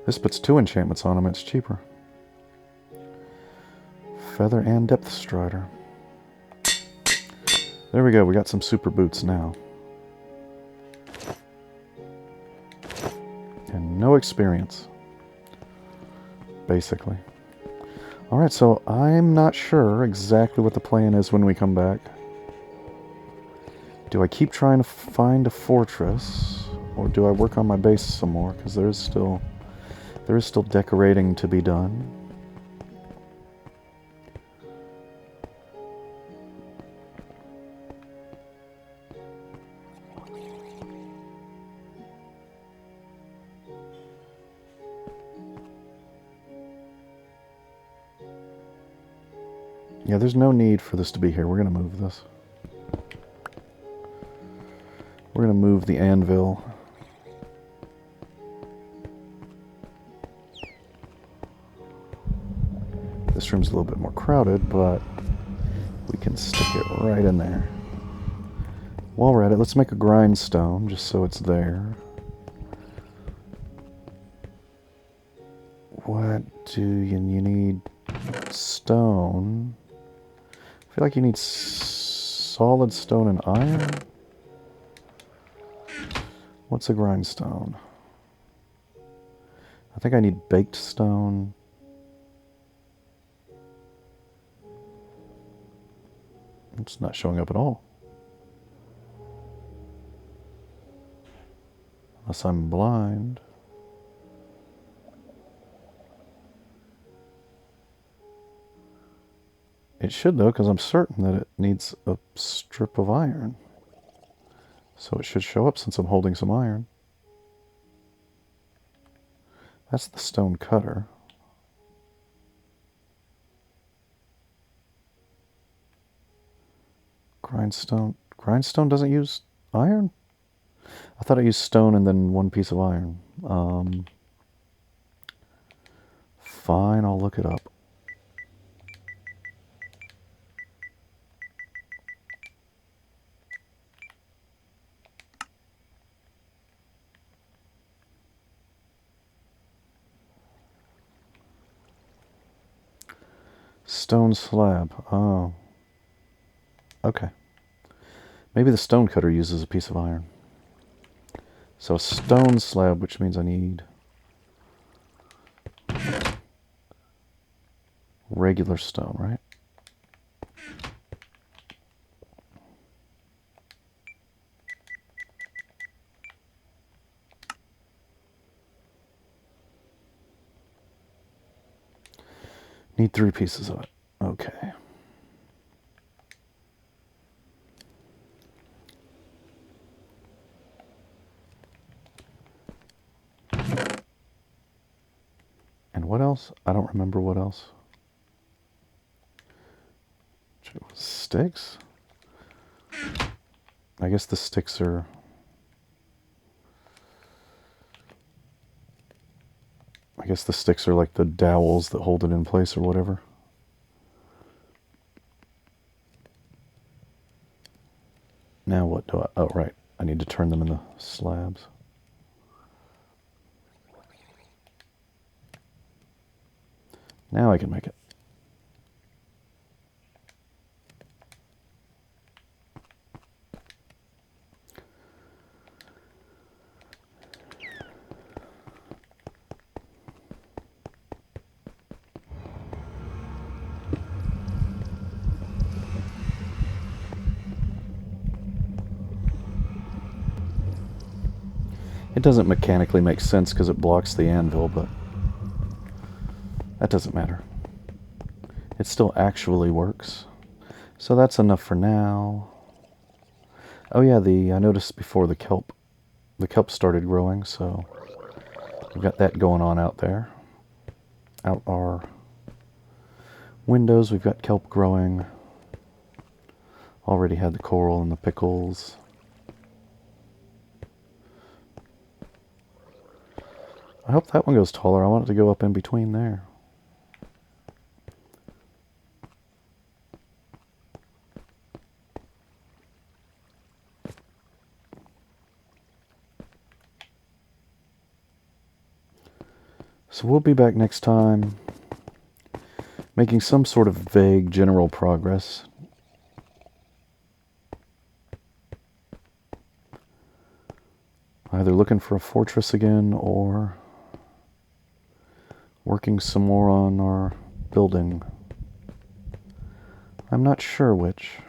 This puts 2 enchantments on them. It's cheaper. Feather and depth strider. There we go. We got some super boots now. And no experience. Basically. Alright, so I'm not sure exactly what the plan is when we come back. Do I keep trying to find a fortress? Or do I work on my base some more? Because there is still decorating to be done. Yeah, there's no need for this to be here. We're going to move this. We're going to move the anvil. This room's a little bit more crowded, but we can stick it right in there. While we're at it, let's make a grindstone, just so it's there. What do you need? Stone. I feel like you need solid stone and iron. What's a grindstone? I think I need baked stone. It's not showing up at all. Unless I'm blind. It should, though, because I'm certain that it needs a strip of iron. So it should show up since I'm holding some iron. That's the stone cutter. Grindstone. Grindstone doesn't use iron? I thought I used stone and then one piece of iron. Fine, I'll look it up. Stone slab. Oh. Okay. Maybe the stone cutter uses a piece of iron. So a stone slab, which means I need regular stone, right? Need 3 pieces of it. Okay. And what else? I don't remember what else. Sticks? I guess the sticks are... I guess the sticks are like the dowels that hold it in place or whatever. Now what do I... Oh, right. I need to turn them into slabs. Now I can make it. It doesn't mechanically make sense because it blocks the anvil, but that doesn't matter. It still actually works. So that's enough for now. Oh yeah, I noticed before the kelp started growing, so we've got that going on out there. Out our windows, we've got kelp growing. Already had the coral and the pickles. I hope that one goes taller. I want it to go up in between there. So we'll be back next time, making some sort of vague general progress. Either looking for a fortress again or working some more on our building. I'm not sure which.